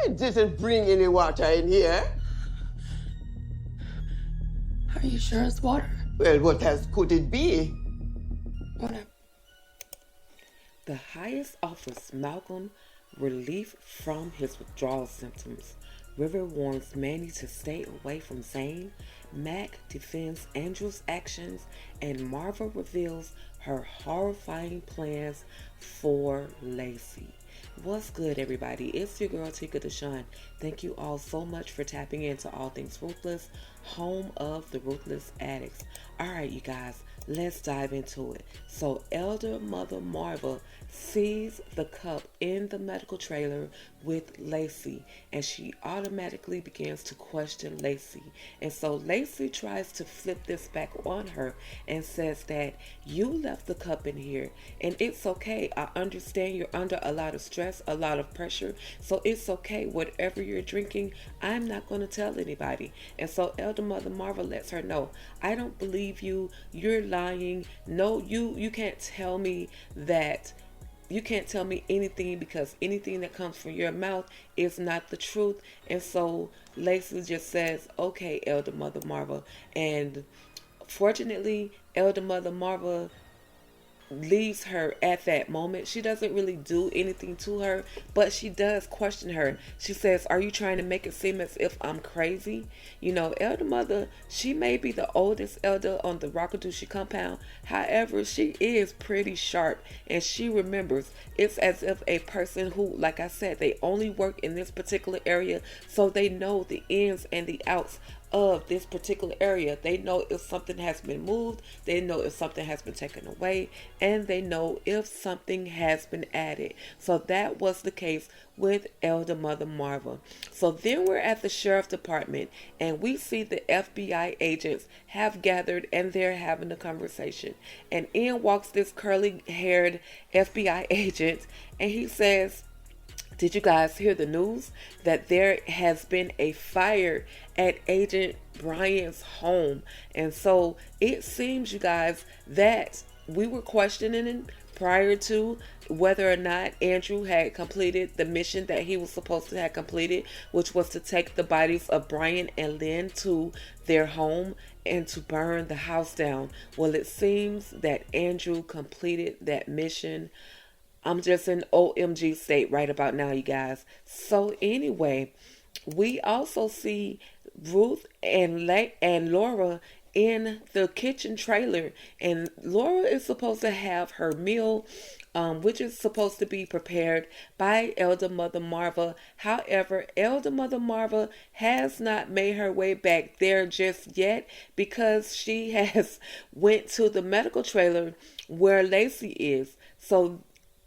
I didn't bring any water in here. Are you sure it's water? Well, what else could it be? Whatever. The heist offers Malcolm relief from his withdrawal symptoms. River warns Manny to stay away from Zane. Mac defends Andrew's actions, and Marva reveals her horrifying plans for Lacey. What's good, everybody? It's your girl Tika Deshawn. Thank you all so much for tapping into All Things Ruthless, home of the Ruthless Addicts. Alright, you guys, let's dive into it. So, Elder Mother Marva sees the cup in the medical trailer with Lacey, and she automatically begins to question Lacey. And so Lacey tries to flip this back on her and says that you left the cup in here, and it's okay. I understand you're under a lot of stress, a lot of pressure, so it's okay. Whatever you're drinking, I'm not going to tell anybody. And so Elder Mother Marva lets her know, I don't believe you. You're lying. No, you can't tell me that. You can't tell me anything, because anything that comes from your mouth is not the truth. And so Lacey just says, okay, Elder Mother Marva. And fortunately, Elder Mother Marva leaves her at that moment. She doesn't really do anything to her, but she does question her. She says, are you trying to make it seem as if I'm crazy? You know, Elder Mother, she may be the oldest elder on the Rockadushi compound. However, she is pretty sharp, and she remembers. It's as if a person who, like I said, they only work in this particular area, so they know the ins and the outs of this particular area. They know if something has been moved, they know if something has been taken away, and they know if something has been added. So that was the case with Elder Mother Marva. So then we're at the sheriff department, and we see the FBI agents have gathered, and they're having a conversation. And in walks this curly haired FBI agent, and he says, did you guys hear the news that there has been a fire at Agent Bryant's home? And so it seems, you guys, that we were questioning prior to whether or not Andrew had completed the mission that he was supposed to have completed, which was to take the bodies of Brian and Lynn to their home and to burn the house down. Well, it seems that Andrew completed that mission. I'm just in OMG state right about now, you guys. So anyway, we also see Ruth and Laura in the kitchen trailer, and Laura is supposed to have her meal, which is supposed to be prepared by Elder Mother Marva. However, Elder Mother Marva has not made her way back there just yet, because she has went to the medical trailer where Lacey is. So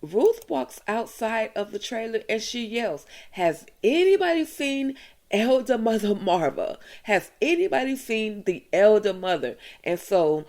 Ruth walks outside of the trailer and she yells, has anybody seen Elder Mother Marva? Has anybody seen the Elder Mother? And so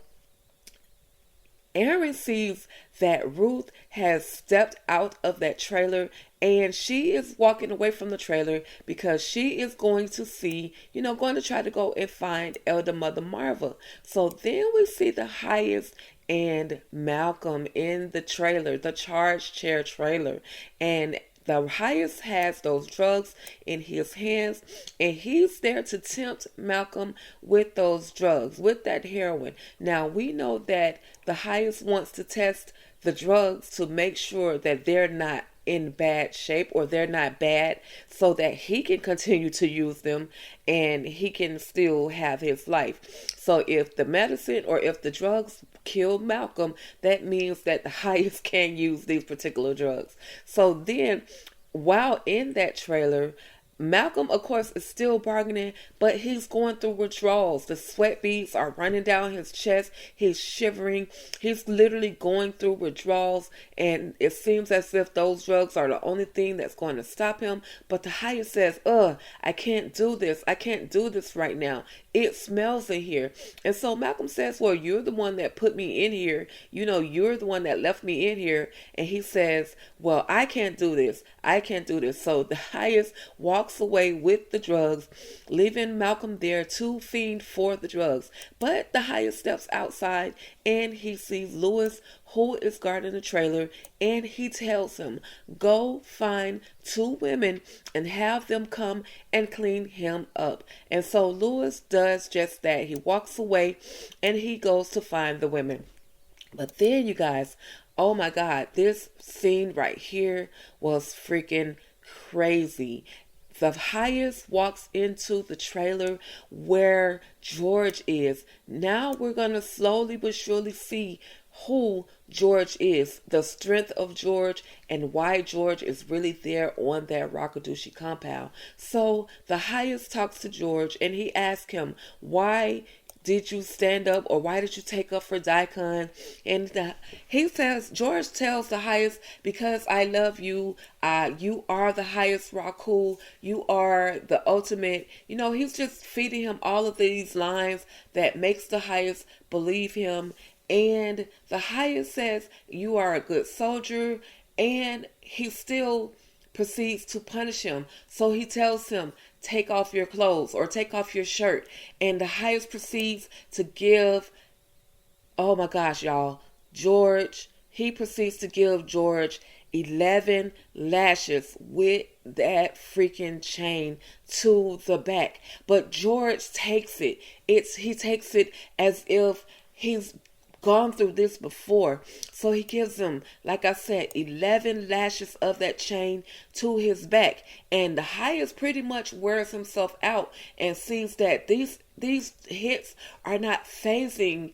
Aaron sees that Ruth has stepped out of that trailer, and she is walking away from the trailer because she is going to see, going to try to go and find Elder Mother Marva. So then we see the highest and Malcolm in the trailer, the charge chair trailer, and the highest has those drugs in his hands, and he's there to tempt Malcolm with those drugs, with that heroin. Now, we know that the highest wants to test the drugs to make sure that they're not in bad shape, or they're not bad, so that he can continue to use them and he can still have his life. So if the medicine or if the drugs kill Malcolm, that means that the highest can use these particular drugs. So then, while in that trailer, Malcolm, of course, is still bargaining, but he's going through withdrawals. The sweat beads are running down his chest. He's shivering. He's literally going through withdrawals, and it seems as if those drugs are the only thing that's going to stop him. But the highest says, I can't do this. I can't do this right now. It smells in here. And so Malcolm says, well, you're the one that put me in here. You're the one that left me in here. And he says, well, I can't do this. I can't do this. So the highest walks walks away with the drugs, leaving Malcolm there to fiend for the drugs. But the highest steps outside and he sees Lewis, who is guarding the trailer, and he tells him, go find 2 women and have them come and clean him up. And so Lewis does just that. He walks away and he goes to find the women. But then, you guys, oh my God, this scene right here was freaking crazy. The highest walks into the trailer where George is. Now we're going to slowly but surely see who George is, the strength of George, and why George is really there on that Rakadushi compound. So the highest talks to George and he asks him, why did you stand up, or why did you take up for Daikon? And George tells the highest, because I love you. You are the highest Raku. You are the ultimate. He's just feeding him all of these lines that makes the highest believe him. And the highest says, you are a good soldier. And he still proceeds to punish him. So he tells him, take off your clothes or take off your shirt. And the highest proceeds to give, oh my gosh, y'all, he proceeds to give George 11 lashes with that freaking chain to the back. But George takes it. He takes it as if he's gone through this before. So he gives him, like I said, 11 lashes of that chain to his back. And the highest pretty much wears himself out and sees that these hits are not phasing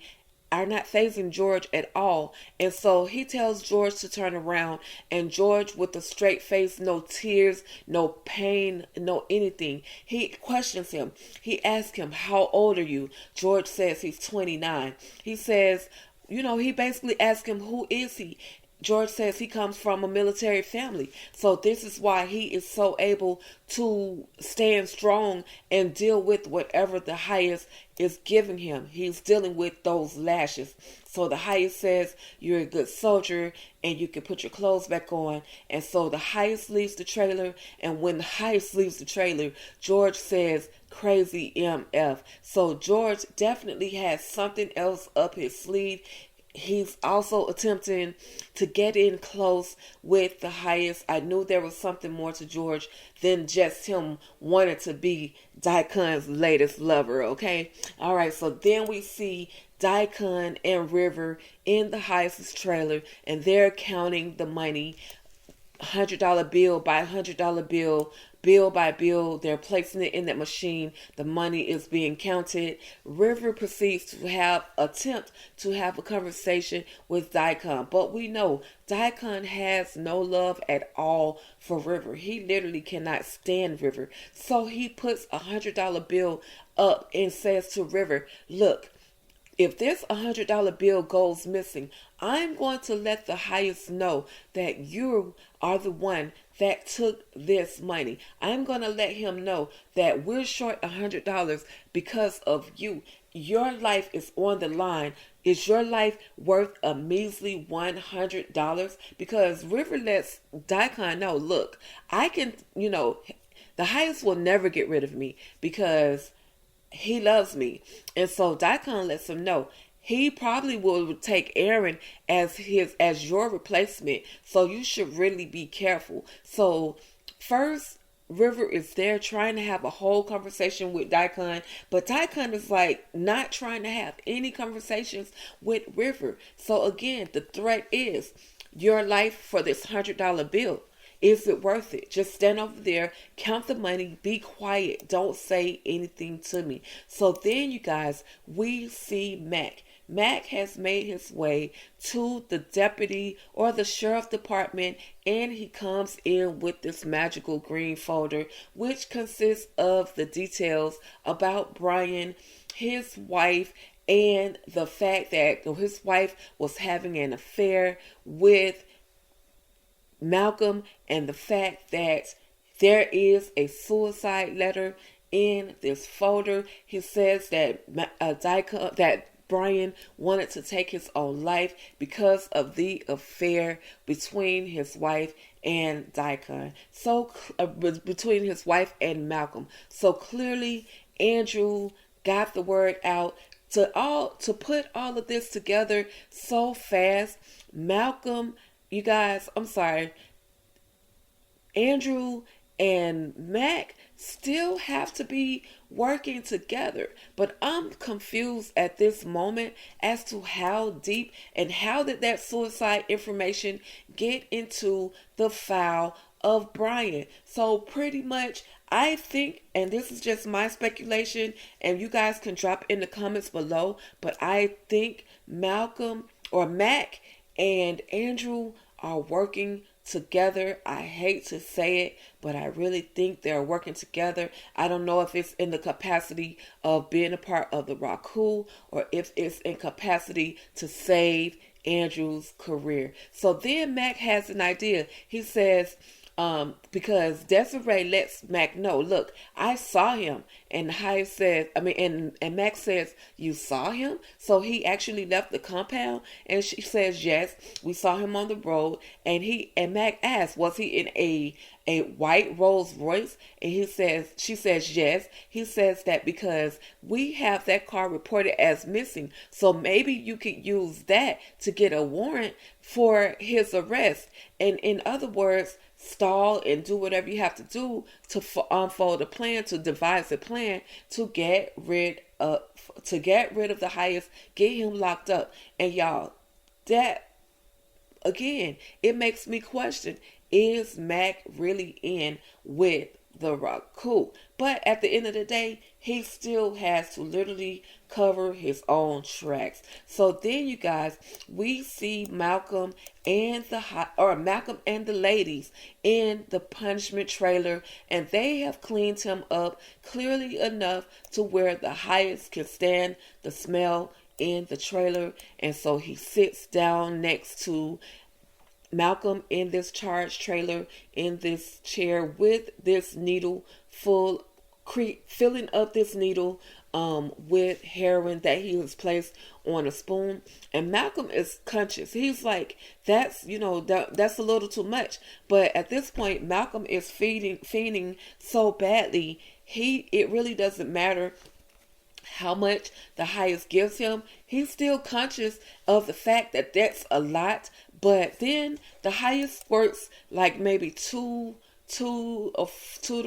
George at all. And so he tells George to turn around, and George, with a straight face, no tears, no pain, no anything, he questions him. He asks him, how old are you? George says he's 29. He says, he basically asks him, who is he? George says he comes from a military family. So this is why he is so able to stand strong and deal with whatever the highest is giving him. He's dealing with those lashes. So the highest says, you're a good soldier and you can put your clothes back on. And so the highest leaves the trailer. And when the highest leaves the trailer, George says, crazy MF. So George definitely has something else up his sleeve. He's also attempting to get in close with the highest. I knew there was something more to George than just him wanting to be Daikon's latest lover, okay? All right, so then we see Daikon and River in the highest's trailer, and they're counting the money, $100 bill by $100 bill by bill. They're placing it in that machine. The money is being counted. River proceeds to attempt to have a conversation with Daikon, but we know Daikon has no love at all for River. He literally cannot stand River. So he puts $100 bill up and says to River, look, if this $100 bill goes missing, I'm going to let the highest know that you are the one that took this money. I'm going to let him know that we're short $100 because of you. Your life is on the line. Is your life worth a measly $100? Because River lets Daikon know, look, I can, the highest will never get rid of me because he loves me. And so Daikon lets him know he probably will take Aaron as your replacement. So you should really be careful. So first, River is there trying to have a whole conversation with Daikon, but Daikon is like not trying to have any conversations with River. So again, the threat is your life for this $100 bill. Is it worth it? Just stand over there, count the money, be quiet, don't say anything to me. So then, you guys, we see Mac. Mac has made his way to the deputy or the sheriff department, and he comes in with this magical green folder, which consists of the details about Brian, his wife, and the fact that his wife was having an affair with Malcolm, and the fact that there is a suicide letter in this folder. He says that Brian wanted to take his own life because of the affair between his wife and Daikon. Between his wife and Malcolm. So clearly Andrew got the word out to put all of this together so fast. Malcolm, you guys, I'm sorry, Andrew and Mac still have to be working together. But I'm confused at this moment as to how deep and how did that suicide information get into the file of Brian. So pretty much I think, and this is just my speculation, and you guys can drop in the comments below, but I think Malcolm or Mac and Andrew are working together. I hate to say it, but I really think they're working together. I don't know if it's in the capacity of being a part of the Raku or if it's in capacity to save Andrew's career. So then Mac has an idea. He says, because Desiree lets Mac know, look, I saw him. And and Mac says, you saw him? So he actually left the compound? And she says, yes, we saw him on the road. And Mac asks, was he in a white Rolls Royce? And she says, yes. He says that because we have that car reported as missing. So maybe you could use that to get a warrant for his arrest. And in other words, stall and do whatever you have to do to unfold a plan, to devise a plan to get rid of the highest, get him locked up. And y'all, that again, it makes me question, is Mac really in with the Raku? But at the end of the day, he still has to literally cover his own tracks. So then, you guys, we see Malcolm and the ladies in the punishment trailer, and they have cleaned him up clearly enough to where the highest can stand the smell in the trailer. And so he sits down next to Malcolm in this charged trailer, in this chair with this needle filling up this needle with heroin that he has placed on a spoon. And Malcolm is conscious. He's like, that's a little too much. But at this point, Malcolm is fiending so badly, it really doesn't matter how much the highest gives him. He's still conscious of the fact that that's a lot. But then the highest squirts like maybe two to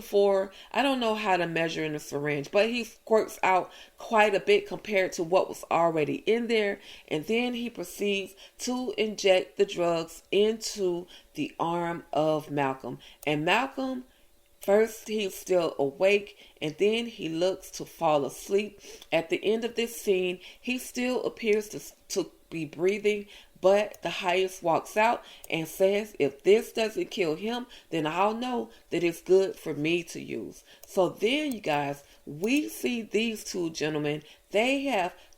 four. I don't know how to measure in a syringe, but he squirts out quite a bit compared to what was already in there. And then he proceeds to inject the drugs into the arm of Malcolm. And Malcolm, first, he's still awake, and then he looks to fall asleep. At the end of this scene, he still appears to be breathing, but the highest walks out and says, if this doesn't kill him, then I'll know that it's good for me to use. So then, you guys, we see these two gentlemen.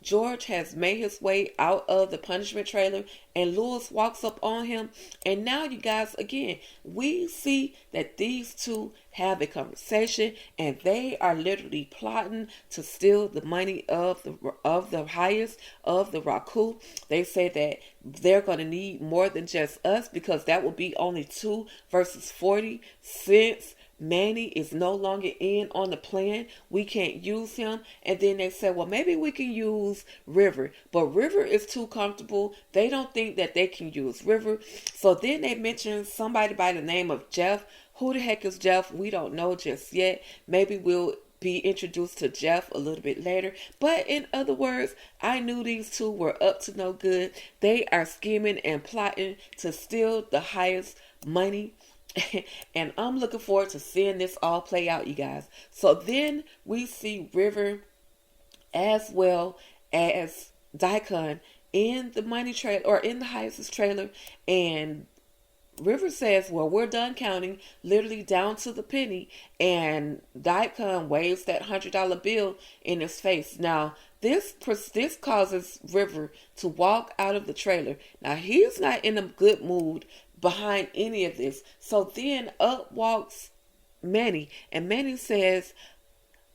George has made his way out of the punishment trailer, and Lewis walks up on him. And now, you guys, again, we see that these two have a conversation, and they are literally plotting to steal the money of the highest of the Raku. They say that they're going to need more than just us, because that will be only 2 versus 40 since Manny is no longer in on the plan. We can't use him. And then they said, well, maybe we can use River. But River is too comfortable. They don't think that they can use River. So then they mentioned somebody by the name of Jeff. Who the heck is Jeff? We don't know just yet. Maybe we'll be introduced to Jeff a little bit later. But in other words, I knew these two were up to no good. They are scheming and plotting to steal the highest money. And I'm looking forward to seeing this all play out, you guys. So then we see River as well as Daikon in the money trailer, or in the highest trailer, and River says, well, we're done counting, literally down to the penny, and Daikon waves that $100 bill in his face. Now, this causes River to walk out of the trailer. Now, he's not in a good mood behind any of this. So then up walks Manny, and Manny says,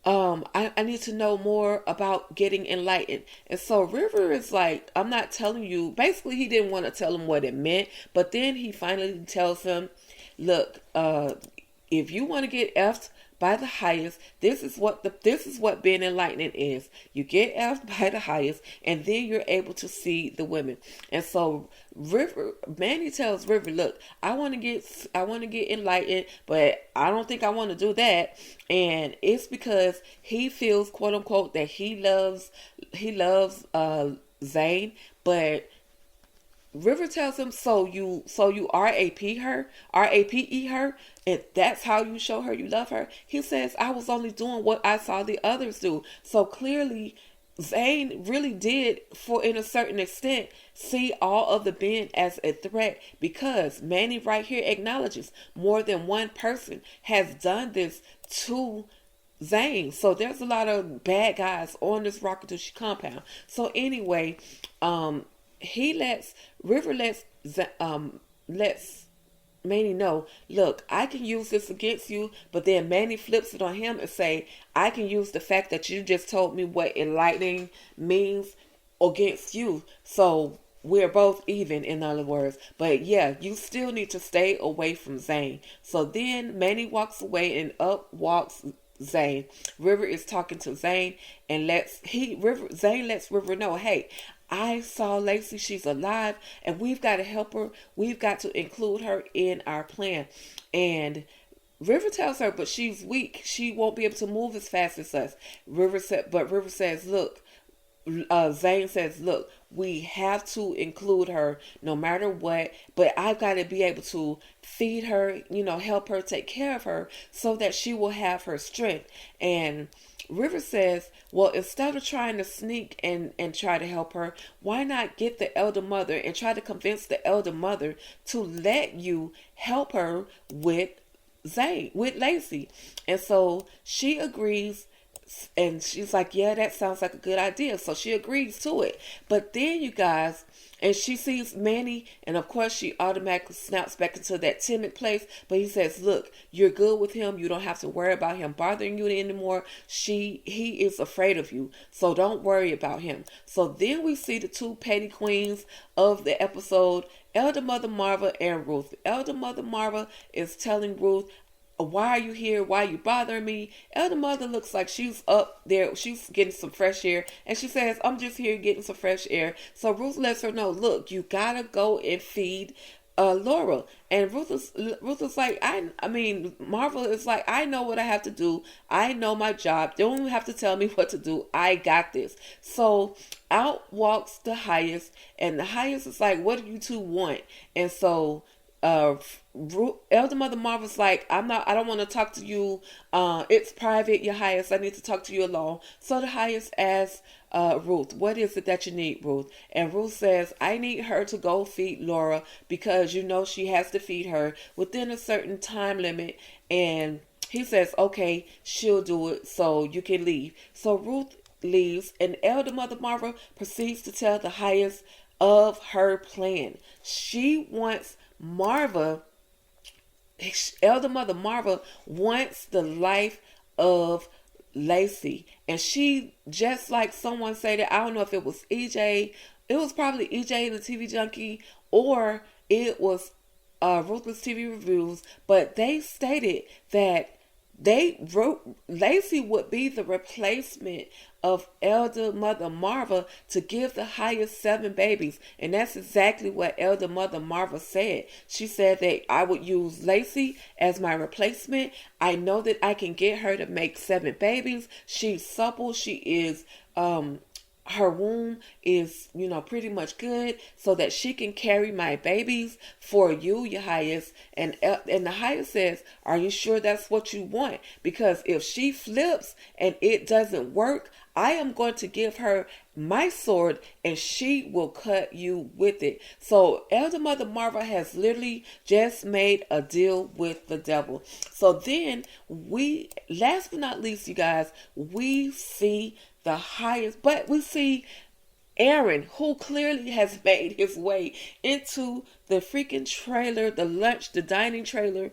I need to know more about getting enlightened. And so River is like, I'm not telling you. Basically, he didn't want to tell him what it meant, but then he finally tells him, look, if you want to get effed by the highest, this is what being enlightened is. You get effed by the highest, and then you're able to see the women. And so Manny tells River, look, I want to get enlightened, but I don't think I want to do that. And it's because he feels, quote unquote, that he loves Zane, but River tells him, so you RAPE her, and that's how you show her you love her. He says, I was only doing what I saw the others do. So clearly, Zane really did, in a certain extent, see all of the men as a threat, because Manny right here acknowledges more than one person has done this to Zane. So there's a lot of bad guys on this Rockatushi compound. So anyway, River lets Manny know, look, I can use this against you, but then Manny flips it on him and say, I can use the fact that you just told me what enlightening means against you. So we're both even, in other words. But yeah, you still need to stay away from Zane. So then Manny walks away and up walks Zane. River is talking to Zane and Zane lets River know, hey, I saw Lacey, she's alive, and we've got to help her. We've got to include her in our plan. And River tells her, but she's weak. She won't be able to move as fast as us. River says, look, Zane says, look, we have to include her no matter what, but I've got to be able to feed her, help her, take care of her so that she will have her strength. And River says, well, instead of trying to sneak and try to help her, why not get the elder mother and try to convince the elder mother to let you help her with Lacey? And so she agrees, and she's like, yeah, that sounds like a good idea. So she agrees to it. But then, you guys, and she sees Manny, and of course she automatically snaps back into that timid place. But he says, look, you're good with him. You don't have to worry about him bothering you anymore. He is afraid of you, so don't worry about him. So then we see the two petty queens of the episode, Elder Mother Marva and Ruth. Elder Mother Marva is telling Ruth, why are you here? Why are you bothering me? Elder Mother looks like she's up there. She's getting some fresh air. And she says, I'm just here getting some fresh air. So Ruth lets her know, look, you gotta go and feed Laura. And Ruth is like, Marva is like, I know what I have to do. I know my job. They don't even have to tell me what to do. I got this. So out walks the highest. And the highest is like, what do you two want? And so Elder Mother Marva's like, I don't want to talk to you. It's private, your highest. I need to talk to you alone. So the highest asks Ruth, what is it that you need, Ruth? And Ruth says, I need her to go feed Laura because she has to feed her within a certain time limit. And he says, okay, she'll do it, so you can leave. So Ruth leaves, and Elder Mother Marva proceeds to tell the highest of her plan. She wants Elder Mother Marva wants the life of Lacey. And she, just like someone said it, I don't know if it was EJ, it was probably EJ the TV Junkie, or it was Ruthless TV Reviews, but they stated that Lacey would be the replacement of Elder Mother Marva to give the highest 7 babies. And that's exactly what Elder Mother Marva said. She said that I would use Lacey as my replacement. I know that I can get her to make 7 babies. She's supple. She is, her womb is, pretty much good so that she can carry my babies for you, your highest. And the highest says, are you sure that's what you want? Because if she flips and it doesn't work, I am going to give her my sword and she will cut you with it. So Elder Mother Marva has literally just made a deal with the devil. So then last but not least, you guys, we see the highest, but we see Aaron, who clearly has made his way into the freaking trailer, the dining trailer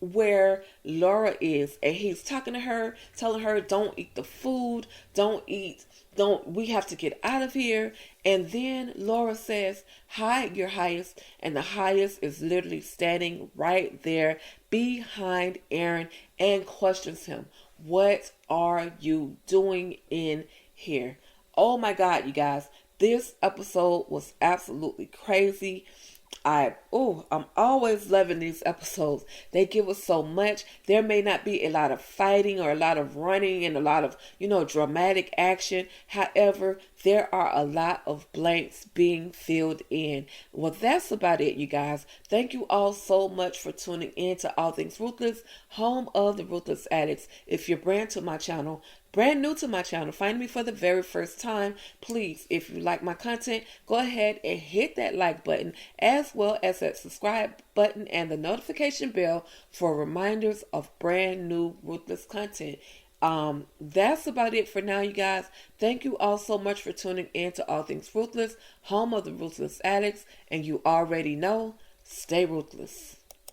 where Laura is, and he's talking to her, telling her, don't eat the food, we have to get out of here. And then Laura says, hi, your highest, and the highest is literally standing right there behind Aaron and questions him. What are you doing in here? Oh my God, you guys, this episode was absolutely crazy. I'm always loving these episodes. They give us so much. There may not be a lot of fighting or a lot of running and a lot of, dramatic action. However, there are a lot of blanks being filled in. Well, that's about it, you guys. Thank you all so much for tuning in to All Things Ruthless, home of the Ruthless Addicts. If you're brand new to my channel, find me for the very first time, please, if you like my content, go ahead and hit that like button, as well as that subscribe button and the notification bell for reminders of brand new Ruthless content. That's about it for now, you guys. Thank you all so much for tuning in to All Things Ruthless, home of the Ruthless Addicts, and you already know, stay ruthless.